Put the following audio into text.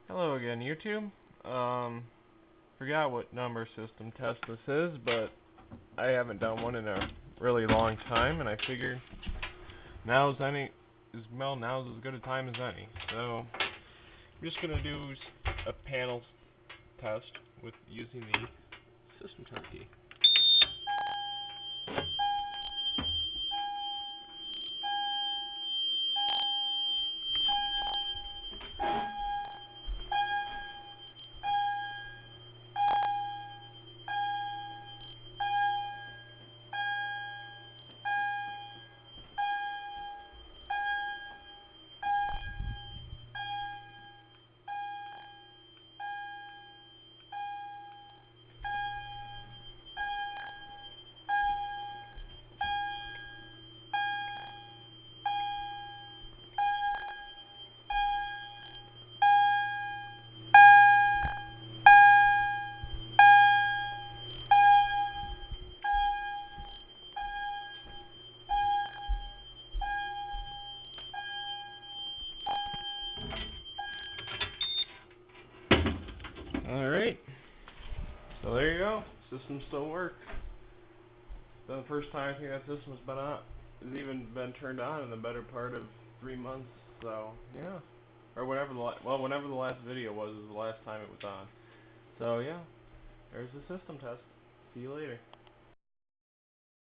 Hello again, YouTube. Forgot what number system test this is, but I haven't done one in a really long time, and I figured now's as good a time as any. So I'm just gonna do a panel test with using the system test key. Alright, so there you go. System still works. It's been the first time I think that system's has even been turned on in the better part of 3 months. So yeah, or whenever the last video was the last time it was on. So yeah, there's the system test. See you later.